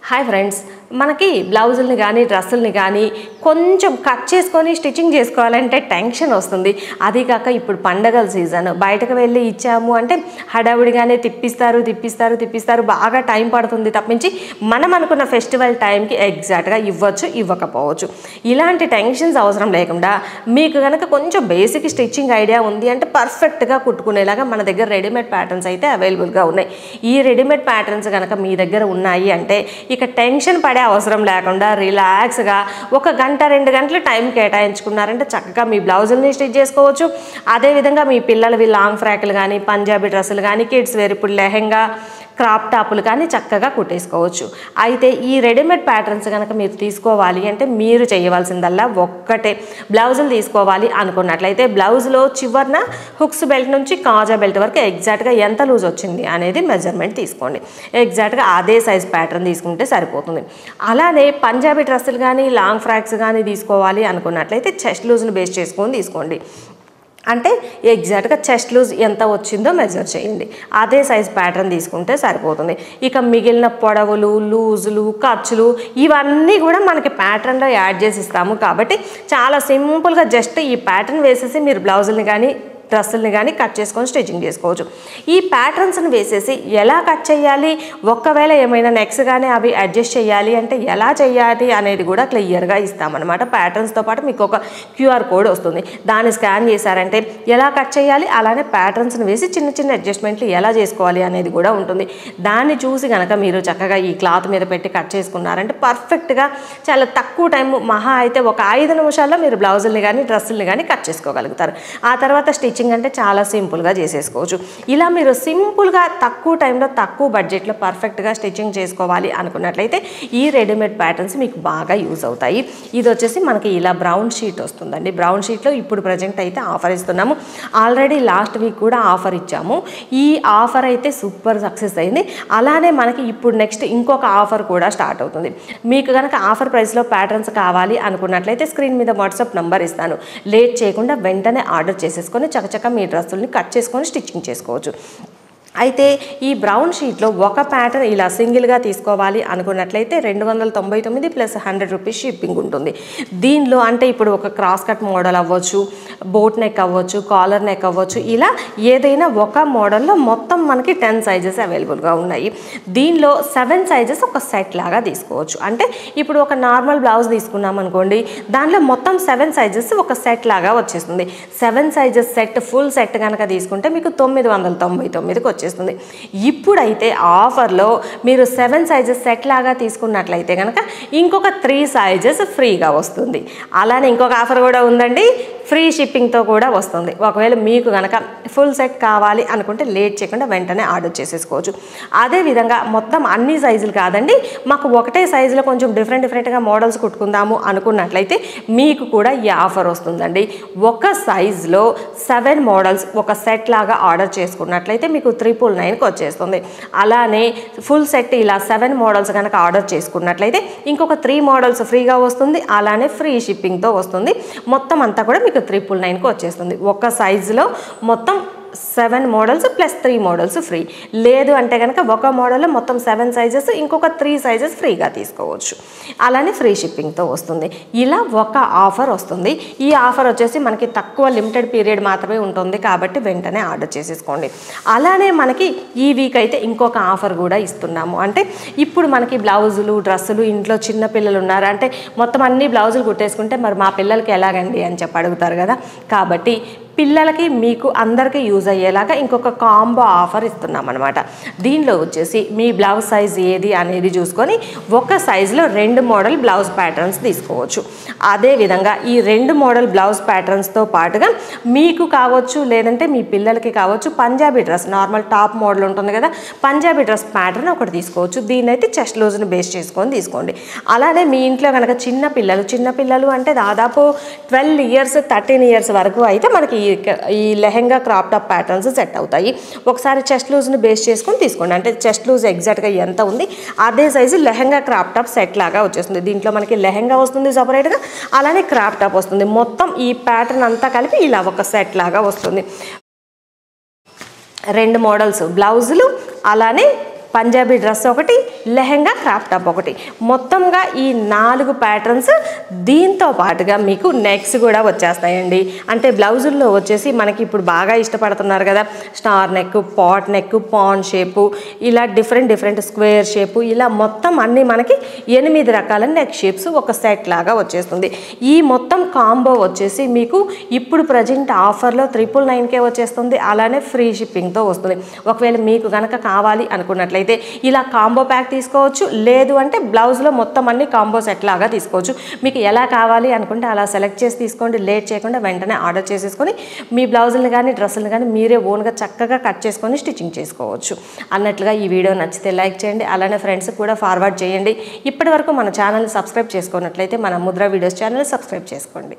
Hi friends, మనకి బ్లౌజుల్ని కానీ డ్రెస్సుల్ని కానీ కొంచెం కట్ చేసుకొని స్టిచ్చింగ్ చేసుకోవాలంటే టెన్షన్ వస్తుంది. అది కాక ఇప్పుడు పండగల సీజన్, బయటకు వెళ్ళి ఇచ్చాము అంటే హడావుడిగానే తిప్పిస్తారు, బాగా టైం పడుతుంది తప్పించి మనం అనుకున్న ఫెస్టివల్ టైంకి ఎగ్జాక్ట్గా ఇవ్వచ్చు, ఇవ్వకపోవచ్చు. ఇలాంటి టెన్షన్స్ అవసరం లేకుండా మీకు కనుక కొంచెం బేసిక్ స్టిచ్చింగ్ ఐడియా ఉంది అంటే పర్ఫెక్ట్గా కుట్టుకునేలాగా మన దగ్గర రెడీమేడ్ ప్యాటర్న్స్ అయితే అవైలబుల్గా ఉన్నాయి. ఈ రెడీమేడ్ ప్యాటర్న్స్ కనుక మీ దగ్గర ఉన్నాయి అంటే ఇక టెన్షన్ పడే అవసరం లేకుండా రిలాక్స్గా 1 గంట 2 గంటలు టైం కేటాయించుకున్నారంటే చక్కగా మీ బ్లౌజుల్ని స్టిచ్ చేసుకోవచ్చు. అదేవిధంగా మీ పిల్లలవి లాంగ్ ఫ్రాక్లు కానీ, పంజాబీ డ్రెస్సులు కానీ, కిడ్స్ వేర్ ఇప్పుడు లెహెంగా, క్రాప్ టాపులు కానీ చక్కగా కుట్టేసుకోవచ్చు. అయితే ఈ రెడీమేడ్ ప్యాటర్న్స్ కనుక మీరు తీసుకోవాలి అంటే మీరు చేయవలసిందల్లా ఒక్కటే, బ్లౌజులు తీసుకోవాలి అనుకున్నట్లయితే బ్లౌజ్లో చివరన హుక్స్ బెల్ట్ నుంచి కాజా బెల్ట్ వరకు ఎగ్జాక్ట్గా ఎంత లూజ్ వచ్చింది అనేది మెజర్మెంట్ తీసుకోండి. ఎగ్జాక్ట్గా అదే సైజ్ ప్యాటర్న్ తీసుకుంటే సరిపోతుంది. అలానే పంజాబీ డ్రెస్సులు కానీ, లాంగ్ ఫ్రాక్స్ కానీ తీసుకోవాలి అనుకున్నట్లయితే చెస్ట్ లూజ్ని బేస్ చేసుకొని తీసుకోండి. అంటే ఎగ్జాక్ట్గా చెస్ట్ లూజ్ ఎంత వచ్చిందో మెజర్ చేయండి. అదే సైజ్ ప్యాటర్న్ తీసుకుంటే సరిపోతుంది. ఇక మిగిలిన పొడవులు, లూజులు, ఖర్చులు ఇవన్నీ కూడా మనకి ప్యాటర్న్లో యాడ్ చేసి ఇస్తాము. కాబట్టి చాలా సింపుల్గా జస్ట్ ఈ ప్యాటర్న్ వేసేసి మీరు బ్లౌజుల్ని కానీ డ్రెస్సుల్ని కానీ కట్ చేసుకొని స్టిచ్చింగ్ చేసుకోవచ్చు. ఈ ప్యాటర్న్స్ని వేసేసి ఎలా కట్ చేయాలి, ఒకవేళ ఏమైనా నెక్స్ కానీ అవి అడ్జస్ట్ చేయాలి అంటే ఎలా చేయాలి అనేది కూడా క్లియర్గా ఇస్తామన్నమాట. ప్యాటర్న్స్తో పాటు మీకు ఒక క్యూఆర్ కోడ్ వస్తుంది. దాన్ని స్కాన్ చేశారంటే ఎలా కట్ చేయాలి, అలానే ప్యాటర్న్స్ని వేసి చిన్న చిన్న అడ్జస్ట్మెంట్లు ఎలా చేసుకోవాలి అనేది కూడా ఉంటుంది. దాన్ని చూసి కనుక మీరు చక్కగా ఈ క్లాత్ మీద పెట్టి కట్ చేసుకున్నారంటే పర్ఫెక్ట్గా చాలా తక్కువ టైం, మహా అయితే ఒక 5 నిమిషాల్లో మీరు బ్లౌజుల్ని కానీ డ్రెస్సుల్ని కానీ కట్ చేసుకోగలుగుతారు. ఆ తర్వాత స్టిచ్చింగ్ అంటే చాలా సింపుల్గా చేసేసుకోవచ్చు. ఇలా మీరు సింపుల్గా తక్కువ టైంలో తక్కువ బడ్జెట్లో పర్ఫెక్ట్గా స్టిచ్చింగ్ చేసుకోవాలి అనుకున్నట్లయితే ఈ రెడీమేడ్ ప్యాటర్న్స్ మీకు బాగా యూజ్ అవుతాయి. ఇది వచ్చేసి మనకి ఇలా బ్రౌన్ షీట్ వస్తుందండి. బ్రౌన్ షీట్లో ఇప్పుడు ప్రజెంట్ అయితే ఆఫర్ ఇస్తున్నాము. ఆల్రెడీ లాస్ట్ వీక్ కూడా ఆఫర్ ఇచ్చాము. ఈ ఆఫర్ అయితే సూపర్ సక్సెస్ అయింది. అలానే మనకి ఇప్పుడు నెక్స్ట్ ఇంకొక ఆఫర్ కూడా స్టార్ట్ అవుతుంది. మీకు కనుక ఆఫర్ ప్రైస్లో ప్యాటర్న్స్ కావాలి అనుకున్నట్లయితే స్క్రీన్ మీద వాట్సాప్ నంబర్ ఇస్తాను. లేట్ చేయకుండా వెంటనే ఆర్డర్ చేసేసుకొని చక్కచక్క మీ డ్రెస్సుల్ని కట్ చేసుకొని స్టిచ్చింగ్ చేసుకోవచ్చు. అయితే ఈ బ్రౌన్ షీట్లో ఒక ప్యాటర్న్ ఇలా సింగిల్గా తీసుకోవాలి అనుకున్నట్లయితే 299 ప్లస్ 100 రూపీస్ షిప్పింగ్ ఉంటుంది. దీనిలో అంటే ఇప్పుడు ఒక క్రాస్ కట్ మోడల్ అవ్వచ్చు, బోట్ నెక్ అవ్వచ్చు, కాలర్ నెక్ అవ్వచ్చు, ఇలా ఏదైనా ఒక మోడల్లో మొత్తం మనకి 10 సైజెస్ అవైలబుల్గా ఉన్నాయి. దీనిలో 7 సైజెస్ ఒక సెట్ లాగా తీసుకోవచ్చు. అంటే ఇప్పుడు ఒక నార్మల్ బ్లౌజ్ తీసుకున్నాం అనుకోండి, దానిలో మొత్తం 7 సైజెస్ ఒక సెట్ లాగా వచ్చేస్తుంది. 7 సైజెస్ సెట్, ఫుల్ సెట్ కనుక తీసుకుంటే మీకు 999కి వచ్చేస్తుంది. ఇప్పుడైతే ఆఫర్లో మీరు 7 సైజెస్ సెట్ లాగా తీసుకున్నట్లయితే కనుక ఇంకొక 3 సైజెస్ ఫ్రీగా వస్తుంది. అలానే ఇంకొక ఆఫర్ కూడా ఉందండి, ఫ్రీ షిప్పింగ్తో కూడా వస్తుంది. ఒకవేళ మీకు కనుక ఫుల్ సెట్ కావాలి అనుకుంటే లేట్ చేయకుండా వెంటనే ఆర్డర్ చేసేసుకోవచ్చు. అదేవిధంగా మొత్తం అన్ని సైజులు కాదండి, మాకు ఒకటే సైజులో కొంచెం డిఫరెంట్గా మోడల్స్ కుట్టుకుందాము అనుకున్నట్లయితే మీకు కూడా ఈ ఆఫర్ వస్తుందండి. ఒక సైజులో 7 మోడల్స్ ఒక సెట్ లాగా ఆర్డర్ చేసుకున్నట్లయితే మీకు 999కి వచ్చేస్తుంది. అలానే ఫుల్ సెట్ ఇలా 7 మోడల్స్ కనుక ఆర్డర్ చేసుకున్నట్లయితే ఇంకొక 3 మోడల్స్ ఫ్రీగా వస్తుంది. అలానే ఫ్రీ షిప్పింగ్తో వస్తుంది. మొత్తం అంతా కూడా మీకు 999కి వచ్చేస్తుంది. ఒక సైజులో మొత్తం 7 మోడల్స్ ప్లస్ 3 మోడల్స్ ఫ్రీ. లేదు అంటే కనుక ఒక మోడల్లో మొత్తం 7 సైజెస్, ఇంకొక 3 సైజెస్ ఫ్రీగా తీసుకోవచ్చు. అలానే ఫ్రీ షిప్పింగ్తో వస్తుంది. ఇలా ఒక ఆఫర్ వస్తుంది. ఈ ఆఫర్ వచ్చేసి మనకి తక్కువ లిమిటెడ్ పీరియడ్ మాత్రమే ఉంటుంది. కాబట్టి వెంటనే ఆర్డర్ చేసేసుకోండి. అలానే మనకి ఈ వీక్ అయితే ఇంకొక ఆఫర్ కూడా ఇస్తున్నాము. అంటే ఇప్పుడు మనకి బ్లౌజులు, డ్రెస్సులు, ఇంట్లో చిన్న పిల్లలు ఉన్నారు అంటే మొత్తం అన్ని బ్లౌజులు కుట్టేసుకుంటే మరి మా పిల్లలకి ఎలాగండి అని చెప్పి అడుగుతారు కదా. కాబట్టి పిల్లలకి మీకు అందరికీ యూజ్ అయ్యేలాగా ఇంకొక కాంబో ఆఫర్ ఇస్తున్నాం అనమాట. దీనిలో వచ్చేసి మీ బ్లౌజ్ సైజ్ ఏది అనేది చూసుకొని ఒక సైజులో 2 మోడల్ బ్లౌజ్ ప్యాటర్న్స్ తీసుకోవచ్చు. అదేవిధంగా ఈ 2 మోడల్ బ్లౌజ్ ప్యాటర్న్స్తో పాటుగా మీకు కావచ్చు, లేదంటే మీ పిల్లలకి కావచ్చు, Punjabi dress normal top model ఉంటుంది కదా, పంజాబీ డ్రెస్ ప్యాటర్న్ ఒకటి తీసుకోవచ్చు. దీన్నైతే చెస్ట్ లూజ్ని బేస్ చేసుకొని తీసుకోండి. అలానే మీ ఇంట్లో కనుక చిన్న పిల్లలు అంటే దాదాపు 12 ఇయర్స్ 13 ఇయర్స్ వరకు అయితే మనకి ఈ lehenga crop top patterns set అవుతాయి. ఒకసారి చెస్ట్ లూజ్ని బేస్ చేసుకొని తీసుకోండి. అంటే చెస్ట్ లూజ్ ఎగ్జాక్ట్గా ఎంత ఉంది అదే size lehenga crop top set లాగా వచ్చేస్తుంది. దీంట్లో మనకి లెహెంగా వస్తుంది సపరేట్గా, అలానే క్రాప్ టాప్ వస్తుంది. మొత్తం ఈ ప్యాటర్న్ అంతా కలిపి ఇలా ఒక సెట్ లాగా వస్తుంది. 2 మోడల్స్ బ్లౌజులు, అలానే పంజాబీ డ్రెస్ ఒకటి, లెహెంగా క్రాప్ టాప్ ఒకటి, మొత్తంగా ఈ 4 ప్యాటర్న్స్. దీంతో పాటుగా మీకు నెక్స్ కూడా వచ్చేస్తాయండి. అంటే బ్లౌజుల్లో వచ్చేసి మనకి ఇప్పుడు బాగా ఇష్టపడుతున్నారు కదా, star neck, pot neck, pan shape, ఇలా డిఫరెంట్ స్క్వేర్ షేపు, ఇలా మొత్తం అన్నీ మనకి 8 రకాల నెక్ షేప్స్ ఒక సెట్ లాగా వచ్చేస్తుంది. ఈ మొత్తం కాంబో వచ్చేసి మీకు ఇప్పుడు ప్రజెంట్ ఆఫర్లో 999కే వచ్చేస్తుంది. అలానే ఫ్రీ షిప్పింగ్తో వస్తుంది. ఒకవేళ మీకు కనుక కావాలి అనుకున్నట్లయితే ఇలా కాంబో ప్యాక్ తీసుకోవచ్చు. లేదు అంటే బ్లౌజ్లో మొత్తం అన్ని కాంబో సెట్ లాగా తీసుకోవచ్చు. మీకు ఎలా కావాలి అనుకుంటే అలా సెలెక్ట్ చేసి తీసుకోండి. లేట్ చేయకుండా వెంటనే ఆర్డర్ చేసేసుకొని మీ బ్లౌజులు కానీ డ్రెస్సులు కానీ మీరే ఓన్గా చక్కగా కట్ చేసుకొని స్టిచ్చింగ్ చేసుకోవచ్చు. అన్నట్లుగా ఈ వీడియో నచ్చితే లైక్ చేయండి. అలానే ఫ్రెండ్స్కి కూడా ఫార్వర్డ్ చేయండి. ఇప్పటి వరకు మన ఛానల్ని సబ్స్క్రైబ్ చేసుకున్నట్లయితే మన ముద్ర వీడియోస్ ఛానల్ సబ్స్క్రైబ్ చేసుకోండి.